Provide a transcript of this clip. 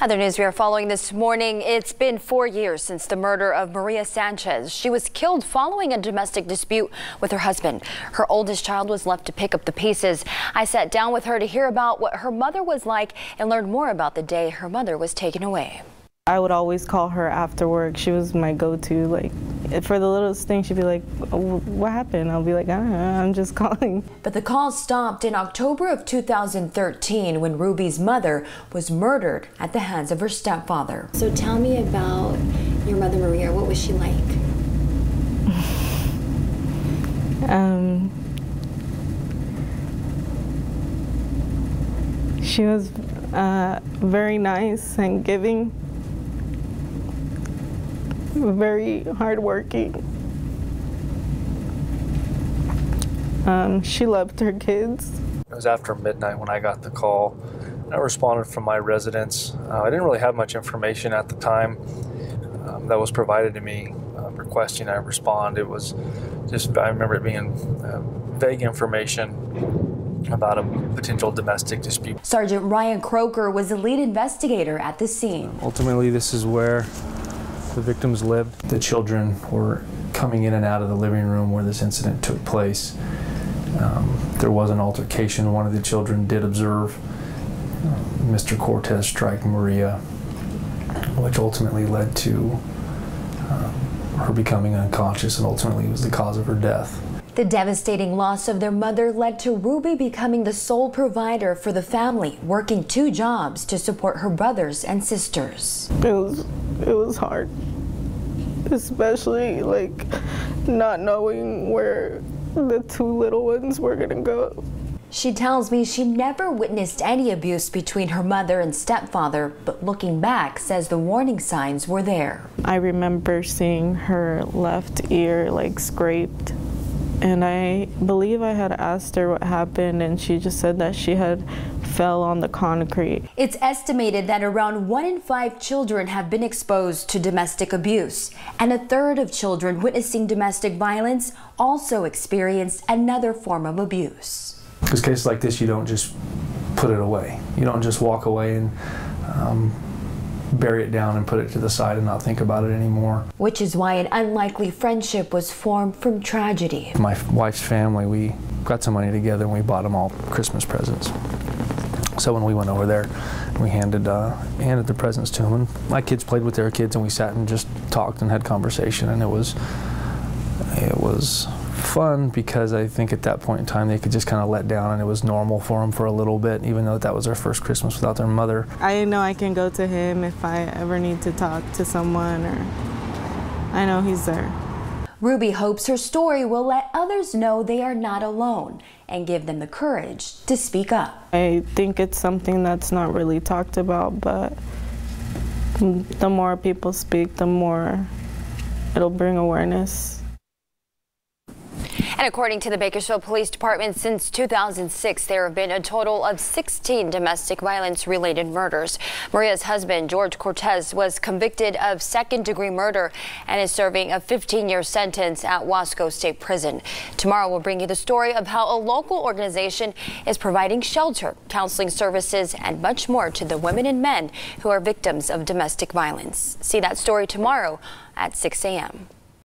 Other news we are following this morning. It's been 4 years since the murder of Maria Sanchez. She was killed following a domestic dispute with her husband. Her oldest child was left to pick up the pieces. I sat down with her to hear about what her mother was like and learn more about the day her mother was taken away. I would always call her after work. She was my go-to. Like, for the littlest thing, she'd be like, oh, what happened? I'll be like, I don't know, I'm just calling. But the call stopped in October of 2013 when Ruby's mother was murdered at the hands of her stepfather. So tell me about your mother, Maria. What was she like? She was very nice and giving. Very hardworking. She loved her kids. It was after midnight when I got the call. I responded from my residence. I didn't really have much information at the time that was provided to me requesting I respond. It was just, I remember it being vague information about a potential domestic dispute. Sergeant Ryan Croker was the lead investigator at the scene. Ultimately, this is where the victims lived. The children were coming in and out of the living room where this incident took place. There was an altercation. One of the children did observe Mr. Cortez strike Maria, which ultimately led to her becoming unconscious and ultimately was the cause of her death. The devastating loss of their mother led to Ruby becoming the sole provider for the family, working 2 jobs to support her brothers and sisters. It was hard, especially like not knowing where the 2 little ones were gonna go. She tells me she never witnessed any abuse between her mother and stepfather, but looking back says the warning signs were there. I remember seeing her left ear like scraped. And I believe I had asked her what happened, and she just said that she had fell on the concrete. It's estimated that around 1 in 5 children have been exposed to domestic abuse, and 1/3 of children witnessing domestic violence also experienced another form of abuse. Because cases like this, you don't just put it away. You don't just walk away and bury it down and put it to the side and not think about it anymore. Which is why an unlikely friendship was formed from tragedy. My wife's family, we got some money together and we bought them all Christmas presents. So when we went over there, we handed the presents to them, and my kids played with their kids, and we sat and just talked and had conversation, and it was fun because I think at that point in time they could just kind of let down, and it was normal for them for a little bit, even though that was their first Christmas without their mother. I know I can go to him if I ever need to talk to someone, or I know he's there. Ruby hopes her story will let others know they are not alone and give them the courage to speak up. I think it's something that's not really talked about, but the more people speak, the more it'll bring awareness. And according to the Bakersfield Police Department, since 2006, there have been a total of 16 domestic violence-related murders. Maria's husband, George Cortez, was convicted of second-degree murder and is serving a 15-year sentence at Wasco State Prison. Tomorrow, we'll bring you the story of how a local organization is providing shelter, counseling services, and much more to the women and men who are victims of domestic violence. See that story tomorrow at 6 a.m.